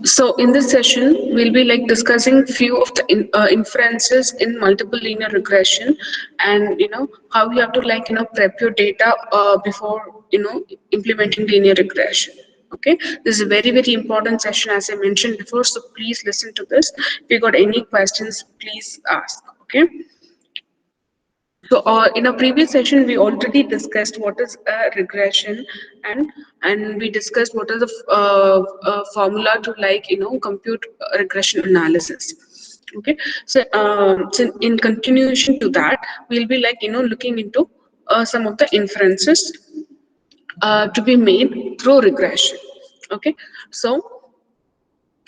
So in this session, we'll be like discussing few of the inferences in multiple linear regression, and how you have to prep your data before implementing linear regression. Okay, this is a very important session as I mentioned before. So please listen to this. If you got any questions, please ask. Okay. So in a previous session, we already discussed what is a regression, and we discussed what is the formula to compute regression analysis. Okay, so in continuation to that, we'll be looking into some of the inferences to be made through regression. Okay, so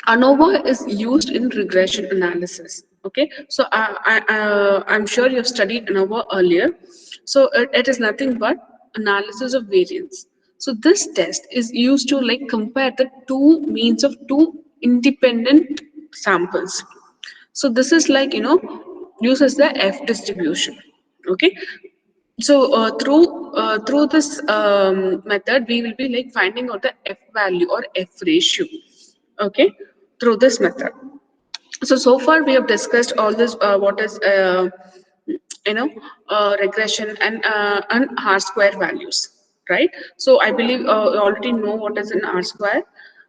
ANOVA is used in regression analysis. Okay, so I'm sure you've studied ANOVA earlier. So it is nothing but analysis of variance. So this test is used to compare the two means of two independent samples. So this is uses the F distribution. Okay, so through this method, we will be finding out the F value or F ratio. Okay, through this method. So far we have discussed all this. What is you know regression and R square values, right? So I believe you already know what is an R square,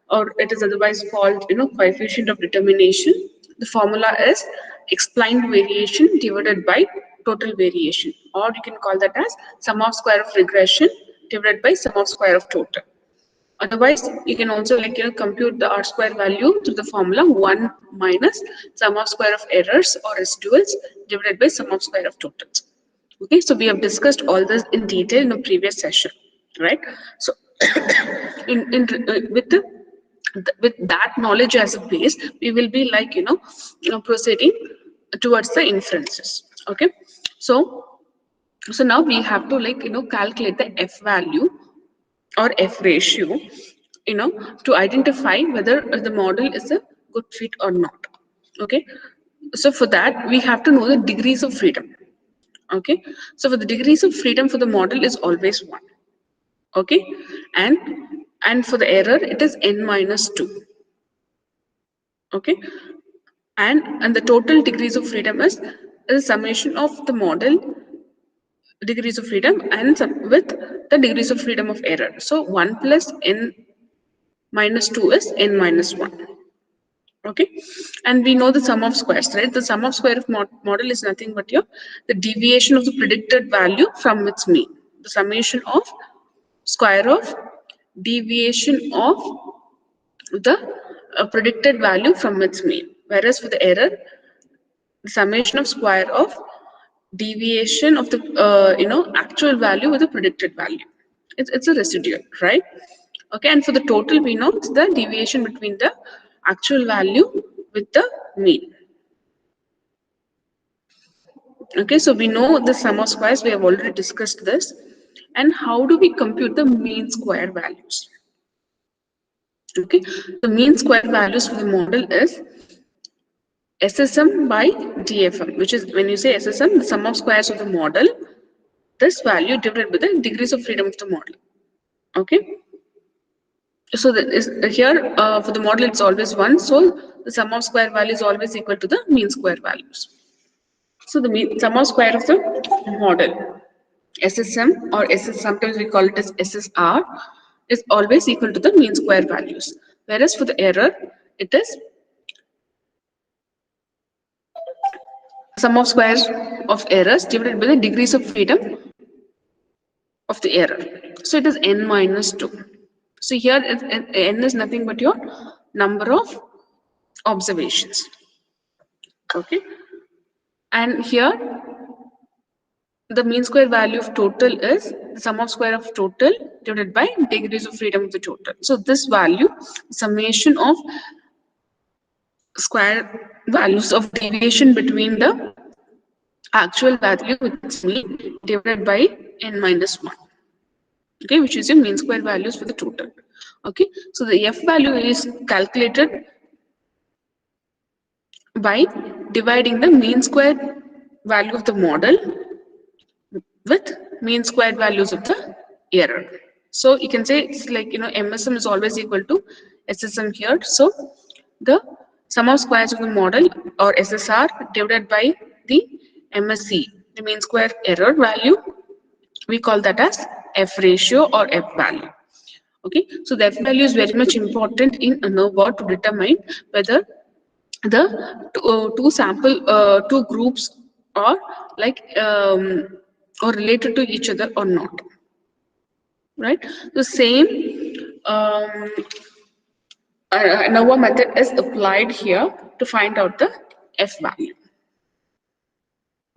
or it is otherwise called coefficient of determination. The formula is explained variation divided by total variation, or you can call that as sum of square of regression divided by sum of square of total. Otherwise, you can also compute the R square value through the formula 1 minus sum of square of errors or residuals divided by sum of square of totals. Okay, so we have discussed all this in detail in the previous session, right? So with that knowledge as a base, we will be proceeding towards the inferences. Okay, so now we have to calculate the F value or F ratio, to identify whether the model is a good fit or not. Okay, so for that we have to know the degrees of freedom. Okay, so for the degrees of freedom for the model is always 1. Okay, and for the error it is n minus 2. Okay, and the total degrees of freedom is the summation of the model degrees of freedom and with the degrees of freedom of error. So 1 plus n minus 2 is n minus 1. Okay, and we know the sum of squares, right? The sum of square of model is nothing but the deviation of the predicted value from its mean. The summation of square of deviation of the predicted value from its mean. Whereas for the error, the summation of square of deviation of the actual value with the predicted value. It's a residual, right? Okay, and for the total, we know it's the deviation between the actual value with the mean. Okay, so we know the sum of squares, we have already discussed this. And how do we compute the mean square values? Okay, the mean square values for the model is SSM by DFM, which is, when you say SSM, the sum of squares of the model, this value divided by the degrees of freedom of the model. Okay, so that is here for the model it's always 1, so the sum of square value is always equal to the mean square values. So the mean sum of square of the model SSM, or SS, sometimes we call it as SSR, is always equal to the mean square values, whereas for the error it is sum of squares of errors divided by the degrees of freedom of the error. So it is n minus 2. So here n is nothing but your number of observations. Okay, and here the mean square value of total is the sum of square of total divided by degrees of freedom of the total. So this value, summation of square values of deviation between the actual value with its mean divided by n minus 1. Okay, which is your mean square values for the total. Okay, so the F value is calculated by dividing the mean square value of the model with mean square values of the error. So you can say it's like, MSM is always equal to SSM here. So the sum of squares of the model or SSR divided by the MSE, the mean square error value, we call that as F ratio or F value. Okay, so the F value is very much important in ANOVA to determine whether the two groups are like or related to each other or not, right? The same um, ANOVA method is applied here to find out the F value.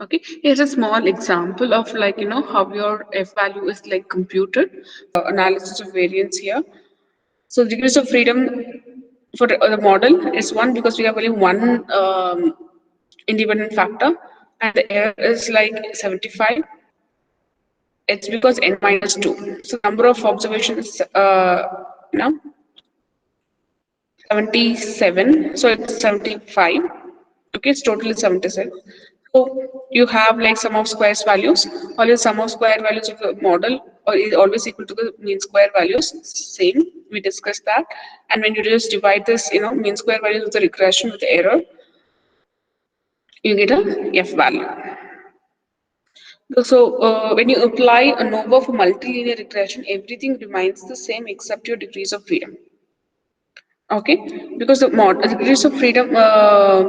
Okay, here's a small example of like, how your F value is like computed, analysis of variance here. So degrees of freedom for the model is 1 because we have only one independent factor, and the error is like 75. It's because n minus 2. So number of observations, you know, 77. So it's 75. Okay, it's totally 77. So you have like sum of squares values. Always sum of square values of the model or is always equal to the mean square values. Same, we discussed that. And when you just divide this, mean square values with the regression with the error, you get a F value. So when you apply ANOVA for multilinear regression, everything remains the same except your degrees of freedom. Okay, because the degrees of freedom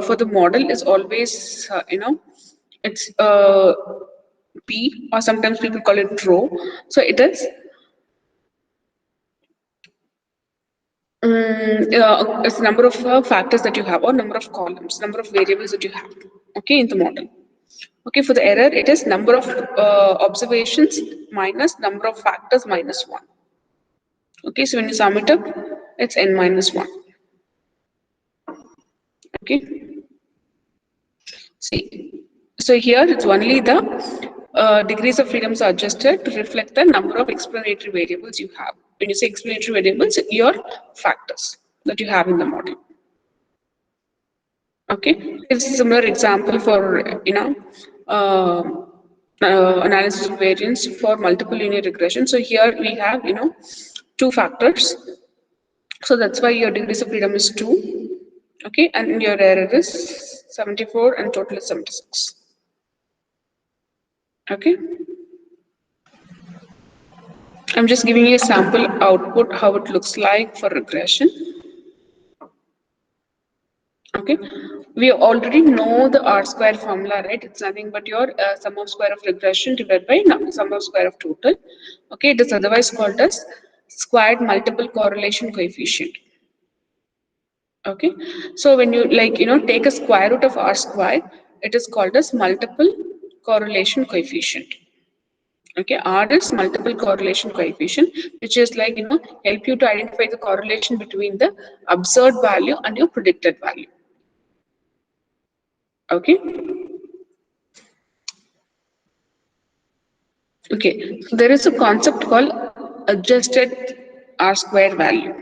for the model is always, it's P, or sometimes people call it rho. So it is it's number of factors that you have, or number of columns, number of variables that you have. Okay, in the model. Okay, for the error, it is number of observations minus number of factors minus 1. Okay, so when you sum it up, it's n minus 1. Okay, see, so here it's only the degrees of freedoms are adjusted to reflect the number of explanatory variables you have. When you say explanatory variables, your factors that you have in the model. Okay, it's a similar example for uh, analysis of variance for multiple linear regression. So here we have two factors. So that's why your degrees of freedom is 2. Okay, and your error is 74 and total is 76. Okay, I'm just giving you a sample output how it looks like for regression. Okay, we already know the R square formula, right? It's nothing but your sum of square of regression divided by sum of square of total. Okay, it is otherwise called as squared multiple correlation coefficient. Okay, so when you take a square root of R square, it is called as multiple correlation coefficient. Okay, R is multiple correlation coefficient, which is like help you to identify the correlation between the observed value and your predicted value. Okay. Okay, so there is a concept called adjusted R square value.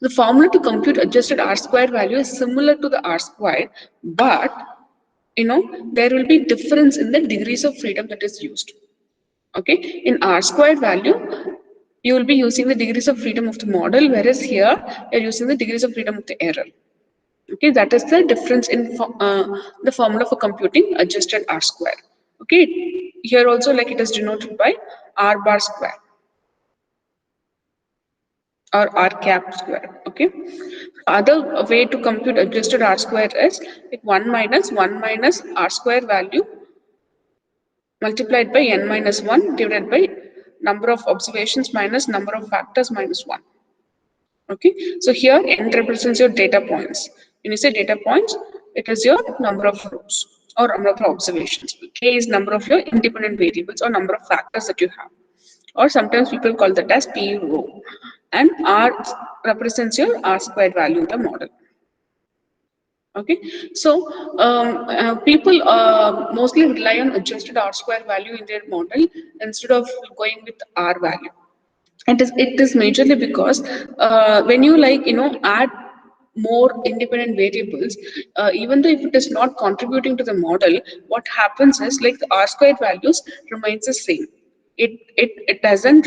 The formula to compute adjusted R square value is similar to the R square, but there will be difference in the degrees of freedom that is used. Okay, in R square value, you will be using the degrees of freedom of the model, whereas here you're using the degrees of freedom of the error. Okay, that is the difference in the formula for computing adjusted R square. Okay, here also like it is denoted by R bar square or R cap square. Okay, other way to compute adjusted R square is like 1 minus R square value multiplied by n minus 1 divided by number of observations minus number of factors minus 1. Okay, so here n represents your data points. When you say data points, it is your number of rows or number of observations. K is number of your independent variables or number of factors that you have. Or sometimes people call that as P row. And R represents your R squared value in the model. Okay, so people mostly rely on adjusted R square value in their model instead of going with R value. It is majorly because when you add more independent variables, even though if it is not contributing to the model, what happens is like the R squared values remains the same. It doesn't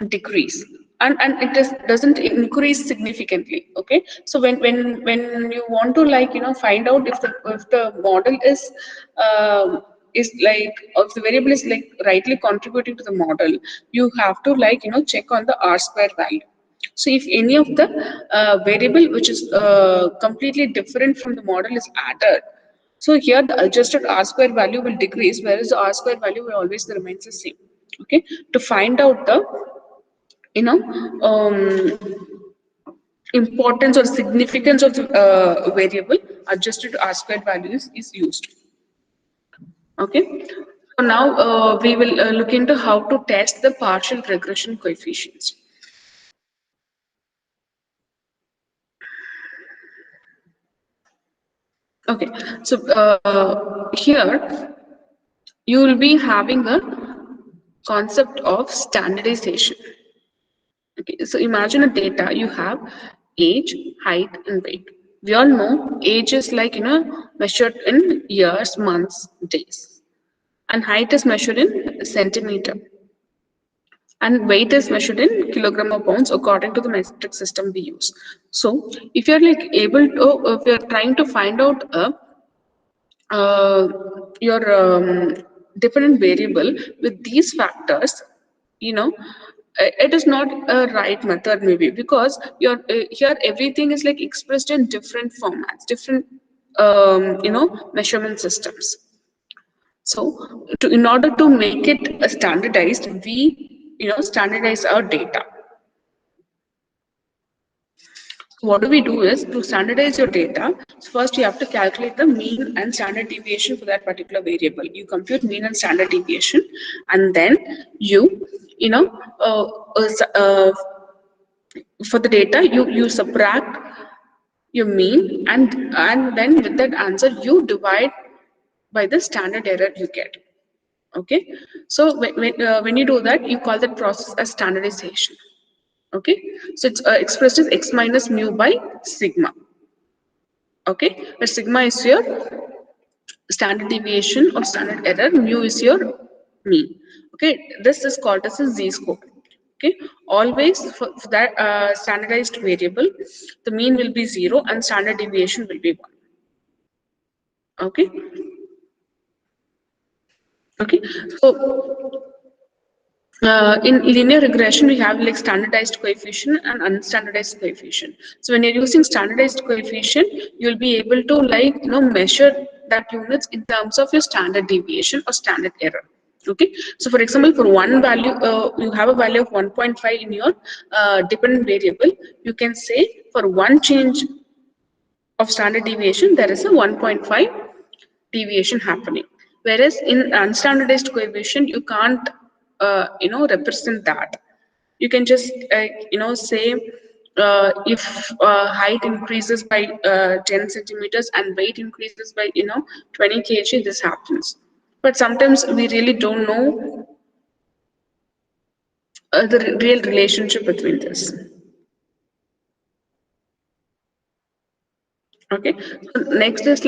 decrease, and it doesn't increase significantly. Okay, so when you want to find out if the model is like, if the variable is like rightly contributing to the model, you have to check on the r square value. So if any of the variable which is completely different from the model is added, so here the adjusted r square value will decrease, whereas the r square value will always remains the same. Okay, to find out the you know importance or significance of the variable, adjusted r square values is used. Okay, so now we will look into how to test the partial regression coefficients. Okay, so here you will be having a concept of standardization. Okay, so imagine a data you have age, height, and weight. We all know age is measured in years, months, days, and height is measured in centimeter, and weight is measured in kilogram or pounds according to the metric system we use. So if you're if you're trying to find out a uh, your different variable with these factors, you know it is not a right method maybe, because you're here everything is like expressed in different formats, different measurement systems. So in order to make it standardized, we standardize our data. What do we do is, to standardize your data, first you have to calculate the mean and standard deviation for that particular variable. You compute mean and standard deviation, and then you know uh, uh, uh, for the data you subtract your mean, and then with that answer you divide by the standard error you get. Okay, so when you do that, you call that process as standardization. Okay, so it's expressed as x minus mu by sigma. Okay, where sigma is your standard deviation or standard error, mu is your mean. Okay, this is called as a z-score. Okay, always for that standardized variable, the mean will be 0 and standard deviation will be 1. Okay, okay, so in linear regression, we have like standardized coefficient and unstandardized coefficient. So when you're using standardized coefficient, you'll be able to measure that units in terms of your standard deviation or standard error. Okay, so for example, for one value, you have a value of 1.5 in your dependent variable. You can say for one change of standard deviation, there is a 1.5 deviation happening. Whereas in unstandardized coefficient, you can't represent that. You can just say if height increases by 10 centimeters and weight increases by 20 kg, this happens. But sometimes we really don't know the real relationship between this. Okay, so next is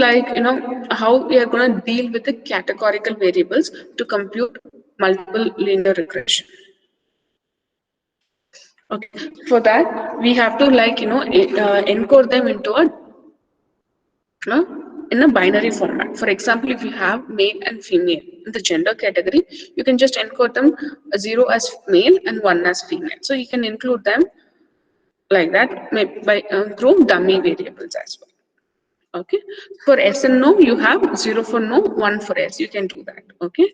how we are going to deal with the categorical variables to compute multiple linear regression. Okay, for that we have to encode them into a uh, in a binary format. For example, if you have male and female in the gender category, you can just encode them 0 as male and 1 as female. So you can include them like that by through dummy variables as well. Okay, for S and no, you have 0 for no, 1 for S. You can do that. Okay,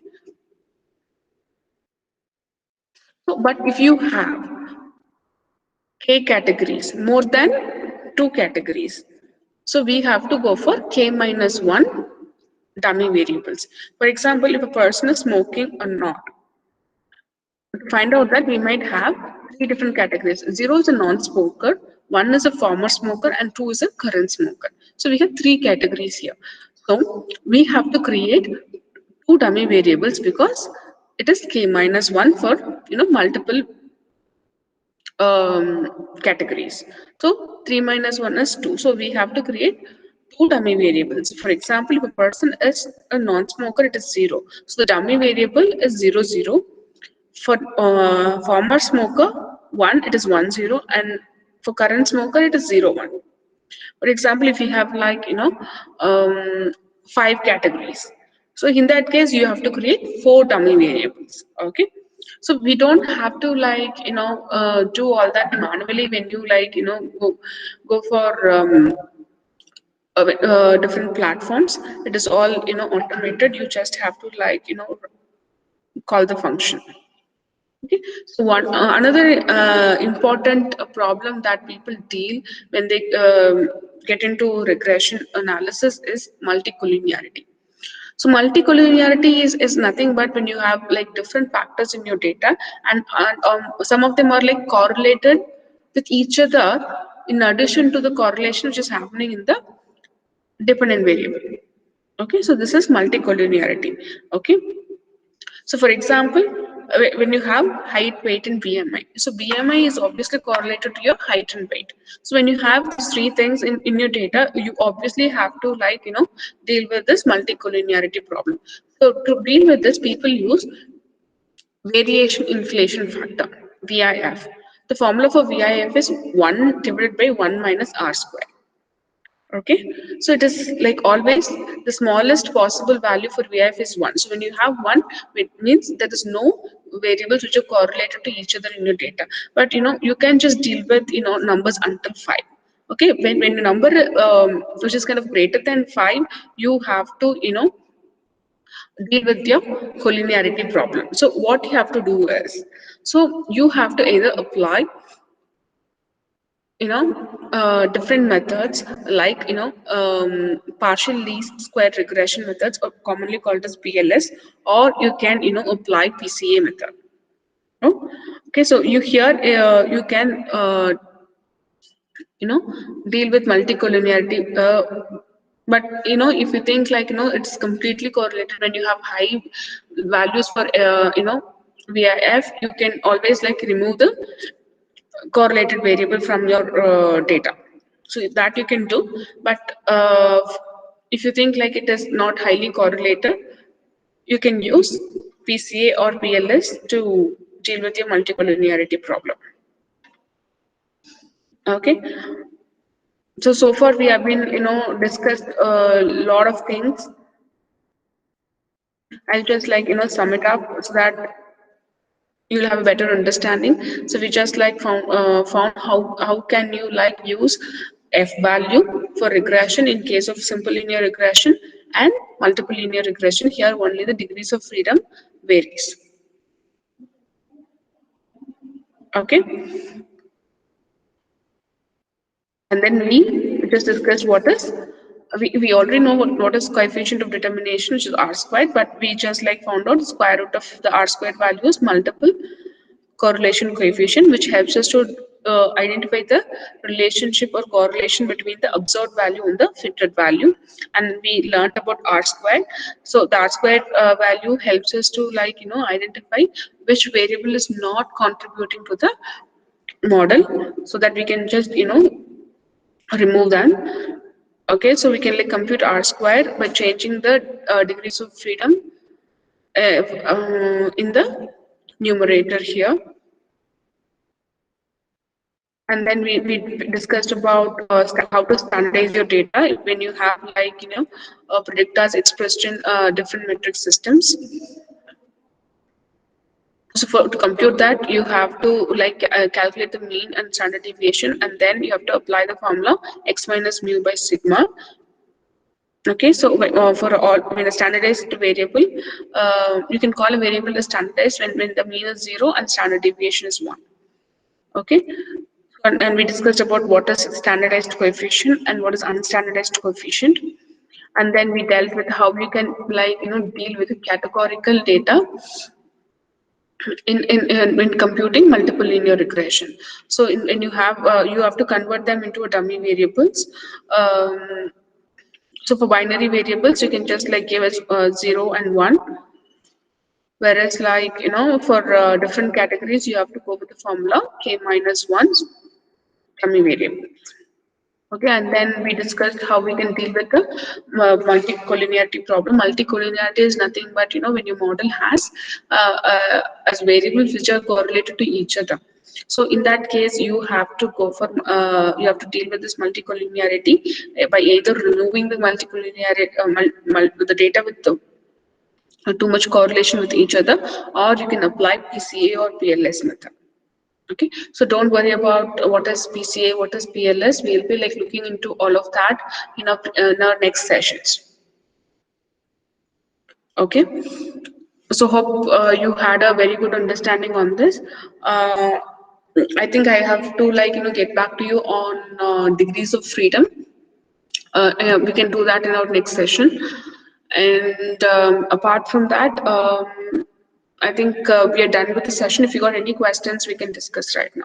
so but if you have K categories, more than 2 categories, so we have to go for K minus 1 dummy variables. For example, if a person is smoking or not, to find out that, we might have 3 different categories. 0 is a non-smoker, 1 is a former smoker, and 2 is a current smoker. So we have 3 categories here. So we have to create 2 dummy variables, because it is K minus 1 for multiple categories. So 3 minus 1 is 2. So we have to create 2 dummy variables. For example, if a person is a non-smoker, it is 0. So the dummy variable is 0, 0. For former smoker, 1 it is 1 0, and for current smoker it is 0 1. For example, if you have like um, 5 categories, so in that case you have to create 4 dummy variables. Okay, so we don't have to like do all that manually when you like go for different platforms. It is all automated. You just have to like call the function. Okay. So one another important problem that people deal when they get into regression analysis is multicollinearity. So multicollinearity is nothing but when you have like different factors in your data, and some of them are like correlated with each other in addition to the correlation which is happening in the dependent variable. Okay, so this is multicollinearity. Okay, so for example, when you have height, weight, and BMI, so BMI is obviously correlated to your height and weight. So when you have these 3 things in your data, you obviously have to like deal with this multicollinearity problem. So to deal with this, people use variation inflation factor, VIF. The formula for VIF is 1 divided by 1 minus R square. Okay, so it is like always the smallest possible value for VIF is 1. So when you have 1, it means there is no variables which are correlated to each other in your data. But you can just deal with numbers until 5. Okay, when the number which is kind of greater than 5, you have to deal with your collinearity problem. So what you have to do is, so you have to either apply different methods like partial least square regression methods, or commonly called as PLS, or you can apply PCA method. Oh, okay, so you here you can deal with multicollinearity, but if you think like it's completely correlated, when you have high values for VIF, you can always like remove the correlated variable from your data. So that you can do, but if you think like it is not highly correlated, you can use PCA or PLS to deal with your multicollinearity problem. Okay, so far we have been discussed a lot of things. I'll just like sum it up so that you'll have a better understanding. So we just like found how can you like use f value for regression in case of simple linear regression and multiple linear regression. Here only the degrees of freedom varies. Okay, and then we just discussed what is, we already know what is coefficient of determination, which is r squared, but we just like found out the square root of the r squared values multiple correlation coefficient, which helps us to identify the relationship or correlation between the observed value and the fitted value. And we learned about r squared. So the r squared value helps us to like identify which variable is not contributing to the model, so that we can just remove them. Okay, so we can like compute r squared by changing the degrees of freedom in the numerator here. And then we discussed about how to standardize your data when you have like predictors expressed in different metric systems. So for to compute that, you have to like calculate the mean and standard deviation, and then you have to apply the formula x minus mu by sigma. Okay, so for all, when a standardized variable, you can call a variable as standardized when the mean is 0 and standard deviation is 1. Okay, and we discussed about what is standardized coefficient and what is unstandardized coefficient, and then we dealt with how you can like deal with categorical data in computing multiple linear regression. So when you have to convert them into a dummy variables. So for binary variables, you can just like give us 0 and 1. Whereas like, for different categories, you have to go with the formula k minus 1 dummy variable. Okay, and then we discussed how we can deal with the multicollinearity problem. Multicollinearity is nothing but, when your model has as variables which are correlated to each other. So in that case, you have to go for, you have to deal with this multicollinearity by either removing the multicollinearity, the data with the too much correlation with each other, or you can apply PCA or PLS method. Okay, so don't worry about what is PCA, what is PLS. We'll be like looking into all of that in our next sessions. Okay, so hope you had a very good understanding on this. Uh, I think I have to get back to you on degrees of freedom. Yeah, we can do that in our next session. And apart from that, I think we are done with the session. If you got any questions, we can discuss right now.